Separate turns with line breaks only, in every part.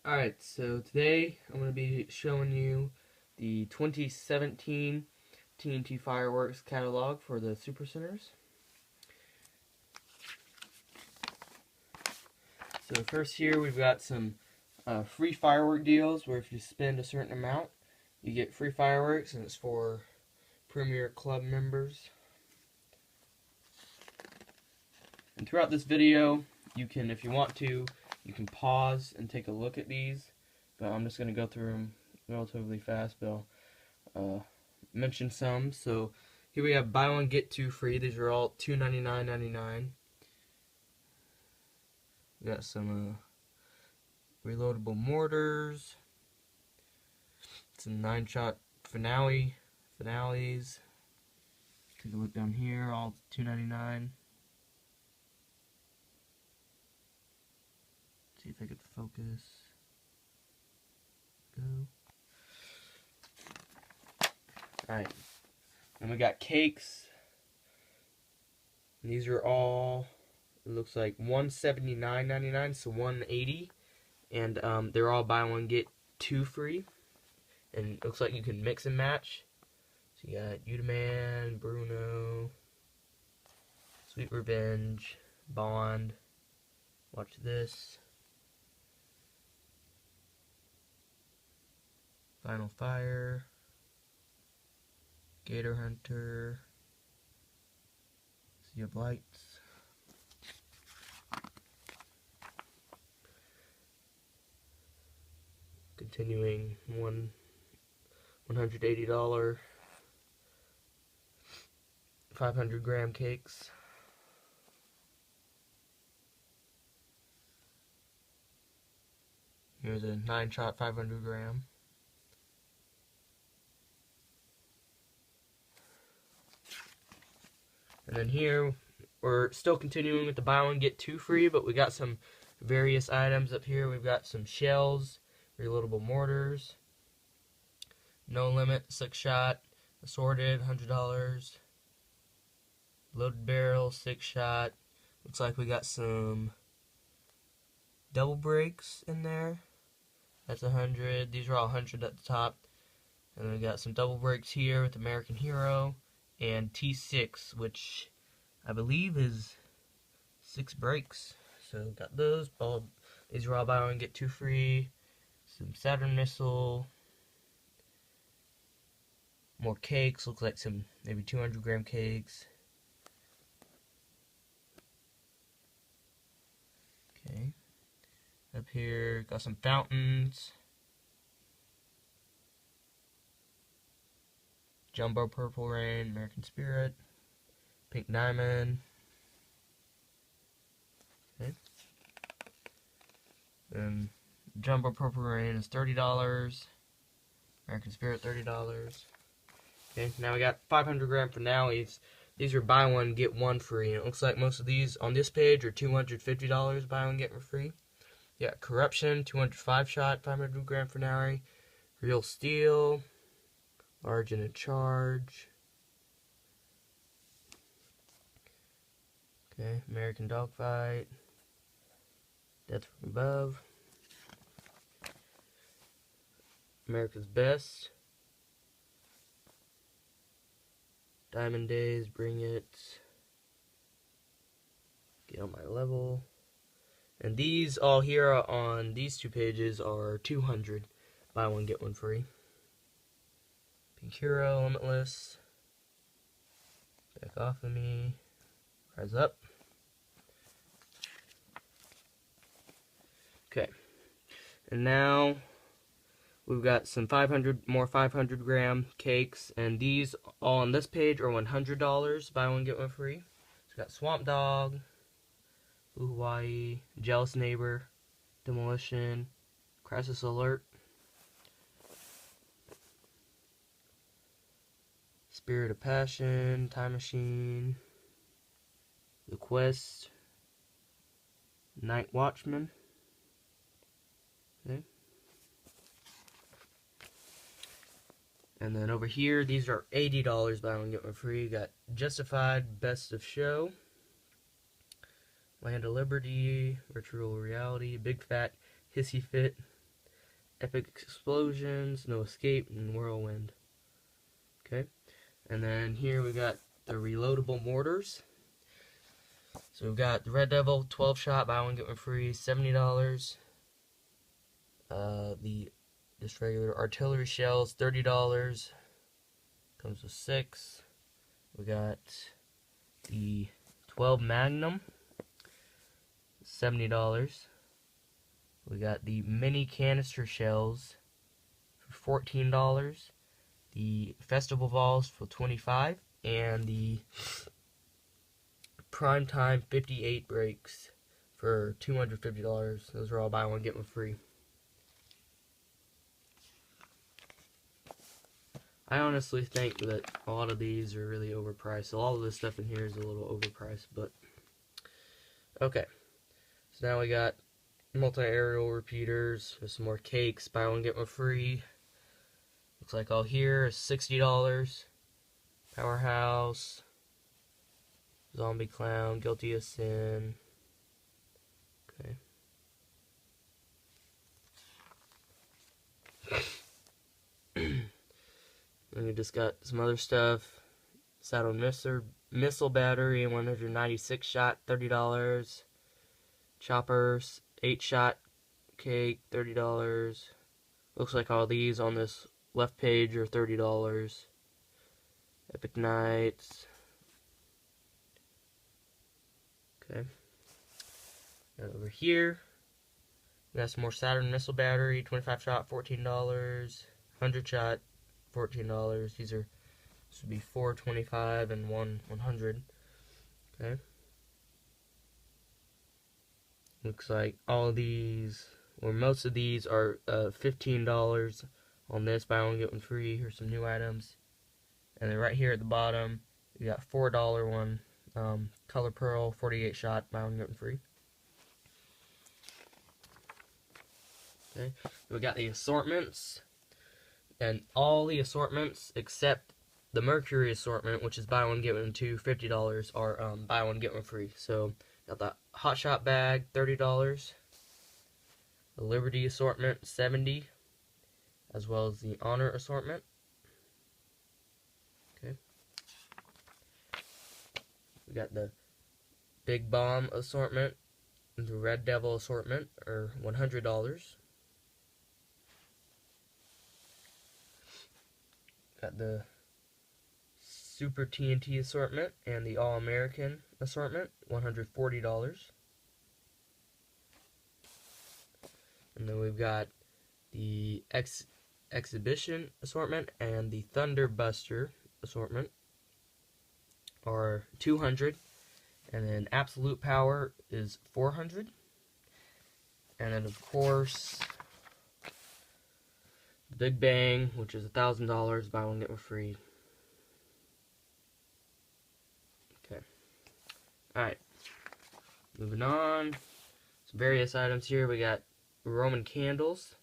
Alright, so today I'm going to be showing you the 2017 TNT Fireworks Catalog for the Supercenters. So first here we've got some free firework deals where if you spend a certain amount you get free fireworks, and it's for Premier Club members. And throughout this video you can, if you want to, you can pause and take a look at these, but I'm just going to go through them relatively fast, but I'll mention some. So here we have buy one get two free. These are all $299.99. We got some reloadable mortars, some 9-shot finales. Take a look down here, all $299. See if I could focus. Go. Alright. And we got cakes. And these are all, it looks like $179.99, so $180. And they're all buy one get two free. And it looks like you can mix and match. So you got Udaman, Bruno, Sweet Revenge, Bond. Watch this. Final Fire, Gator Hunter, Sea of Lights, continuing $180 500-gram cakes. Here's a 9-shot 500-gram. And then here, we're still continuing with the buy one get two free, but we got some various items up here. We've got some shells, reloadable mortars, no limit 6-shot, assorted $100, loaded barrel 6-shot. Looks like we got some double breaks in there. That's 100. These are all 100 at the top. And then we got some double breaks here with American Hero and T6, which I believe is 6 breaks. So got those. These are all buy one get two free. Some Saturn missile. More cakes. Looks like some maybe 200-gram cakes. Okay. Up here got some fountains. Jumbo Purple Rain, American Spirit, Pink Diamond. Okay. Then Jumbo Purple Rain is $30. American Spirit $30. Okay, now we got 500-gram finales. These are buy one get one free. And it looks like most of these on this page are $250 buy one get one free. Yeah, Corruption 205-shot 500-gram finale. Real Steel. Large in a Charge. Okay, American Dogfight. Death from Above. America's Best. Diamond Days, Bring It. Get on My Level. And these all here on these two pages are 200. Buy one get one free. Pink Hero, Limitless, Back Off of Me, Rise Up. Okay, and now we've got some 500 more 500-gram cakes, and these all on this page are $100. Buy one get one free. It's got Swamp Dog, Blue Hawaii, Jealous Neighbor, Demolition, Crisis Alert, Spirit of Passion, Time Machine, The Quest, Night Watchman. Okay. And then over here, these are $80 buy one get one free. You got Justified, Best of Show, Land of Liberty, Virtual Reality, Big Fat Hissy Fit, Epic Explosions, No Escape, and Whirlwind. Okay, and then here we got the reloadable mortars. So we've got the Red Devil 12 shot, buy one get one free, $70. The just regular artillery shells, $30. Comes with 6. We got the 12 Magnum, $70. We got the mini canister shells for $14. The festival balls for $25, and the primetime 58 breaks for $250. Those are all buy one get one free. I honestly think that a lot of these are really overpriced. A lot of this stuff in here is a little overpriced, but okay. So now we got multi-aerial repeaters with some more cakes, buy one get one free. Looks like all here is $60. Powerhouse, Zombie Clown, Guilty of Sin. Okay. And we just got some other stuff. Saddle missile battery, 196 shot, $30. Choppers, 8 shot cake, $30. Looks like all these on this left page are $30. Epic Knights. Okay. And over here, we got some more Saturn missile battery, 25 shot, $14. 100 shot, $14. This would be 425 and 100. Okay. Looks like all of these, or most of these, are $15 on this. Buy one get one free. Here's some new items. And then right here at the bottom, we got $4 one. Color Pearl, 48 shot. Buy one get one free. Okay. We got the assortments. And all the assortments except the Mercury assortment, which is buy one get one two, $50, are buy one get one free. So got the Hot Shot bag, $30. The Liberty assortment, $70, as well as the Honor assortment. Okay. We got the Big Bomb assortment, and the Red Devil assortment are $100. Got the Super TNT assortment and the All-American assortment, $140. And then we've got the Exhibition assortment and the Thunderbuster assortment are $200. And then Absolute Power is $400. And then of course, Big Bang, which is $1,000, buy one get one free. Okay. Alright. Moving on. Some various items here. We got Roman candles.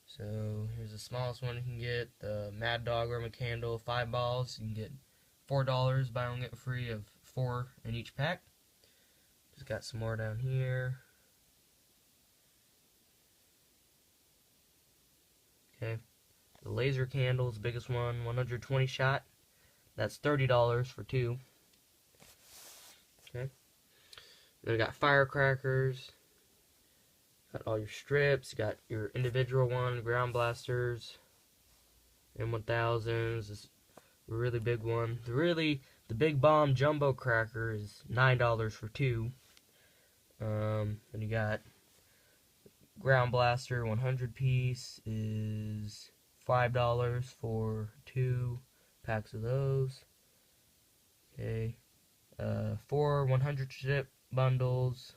So here's the smallest one you can get. The Mad Dog Roman candle, 5 balls. You can get $4, buy one get one free of 4 in each pack. Just got some more down here. Okay. The laser candles, the biggest one, 120 shot. That's $30 for 2. Okay. Then we got firecrackers. Got all your strips. You got your individual one, ground blasters, M1000s. This really big one. The Big Bomb Jumbo Cracker is $9 for 2. Then you got Ground Blaster 100 piece is $5 for 2 packs of those. Okay. 4 100 chip bundles,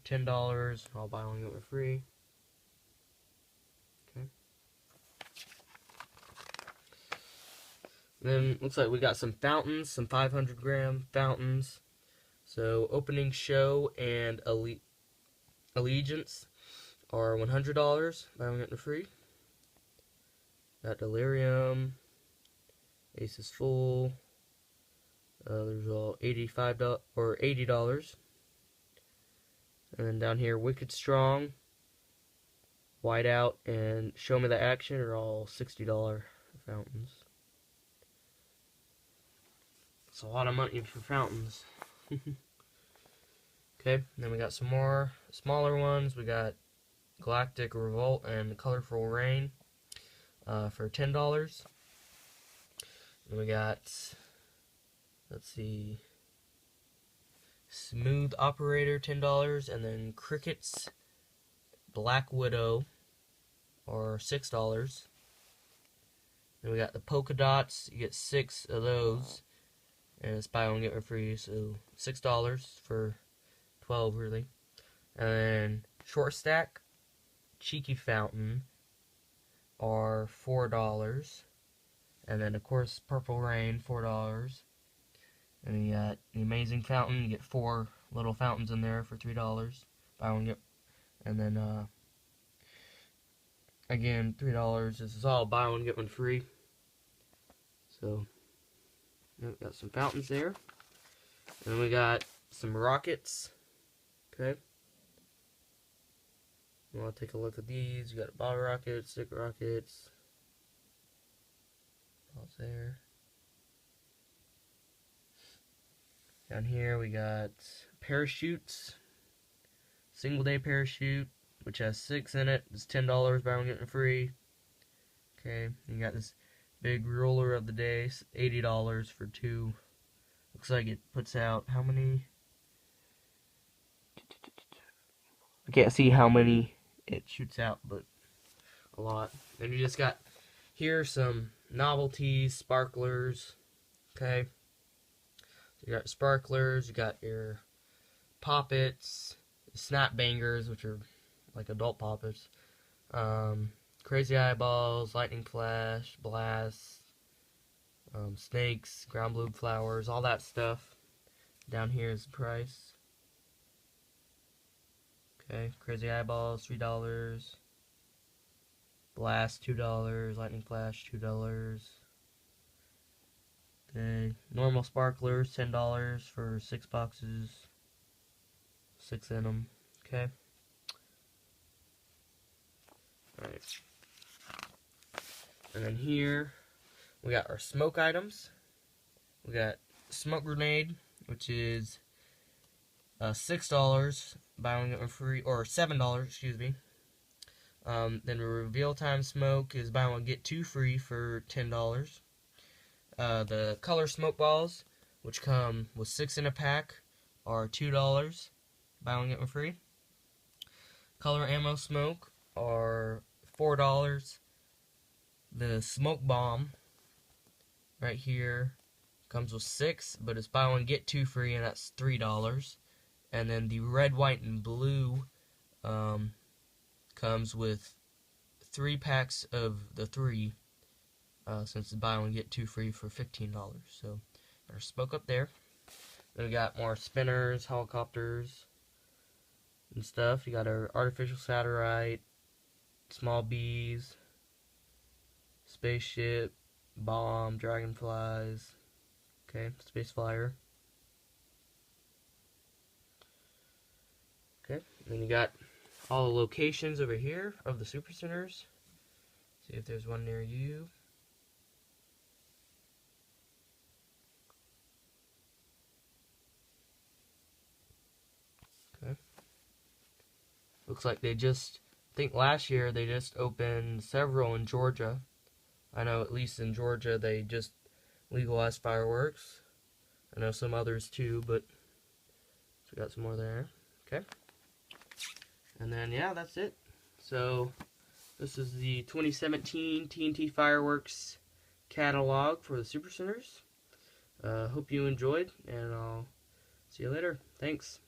$10. I'll buy one get one free. Okay. Then looks like we got some fountains, some 500-gram fountains. So Opening Show and Allegiance are $100. Buy one get one free. Got Delirium, Ace is Full. There's all $85 or $80. And then down here, Wicked Strong, Whiteout and Show Me the Action are all $60 fountains. It's a lot of money for fountains. Okay, then we got some more smaller ones. We got Galactic Revolt and Colorful Rain for $10. And we got, let's see, Smooth Operator, $10, and then Cricket's Black Widow, or $6. Then we got the polka dots. You get 6 of those, and it's buy one get one free, so $6 for 12 really. And then short stack Cheeky Fountain are $4, and then of course Purple Rain, $4. And you got the Amazing Fountain. You get 4 little fountains in there for $3. Buy one get, and then again $3. This is all buy one get one free. So got some fountains there, and then we got some rockets. Okay, you want to take a look at these. You got bottle rockets, stick rockets. All there. Down here we got parachutes. Single day parachute, which has 6 in it. It's $10, buy one get one free. Okay, you got this big roller of the day, $80 for 2. Looks like it puts out how many? I can't see how many it shoots out, but a lot. And you just got here some novelties, sparklers. Okay. You got sparklers, you got your poppets, snap bangers, which are like adult poppets, crazy eyeballs, lightning flash, blasts, snakes, ground blue flowers, all that stuff. Down here is the price. Okay, crazy eyeballs, $3, blast, $2, lightning flash, $2. Okay, normal sparklers, $10 for 6 boxes, 6 in them. Okay. Alright. And then here, we got our smoke items. We got smoke grenade, which is $6, buy one get one free, or $7, excuse me. Then the reveal time smoke is buy one get 2 free for $10. The color smoke balls, which come with 6 in a pack, are $2, buy one get one free. Color ammo smoke are $4. The smoke bomb right here comes with 6, but it's buy one get 2 free, and that's $3. And then the red, white, and blue comes with 3 packs of the 3. Since it's buy one get 2 free for $15. So our smoke up there. Then we got more spinners, helicopters, and stuff. You got our artificial satellite, small bees, spaceship, bomb, dragonflies. Okay, space flyer. Okay, then you got all the locations over here of the Supercenters. See if there's one near you. Okay. Looks like they just, I think last year they just opened several in Georgia. I know at least in Georgia they just legalized fireworks. I know some others too, but so we got some more there. Okay. And then yeah, that's it. So this is the 2017 TNT Fireworks Catalog for the Supercenters. Hope you enjoyed, and I'll see you later. Thanks.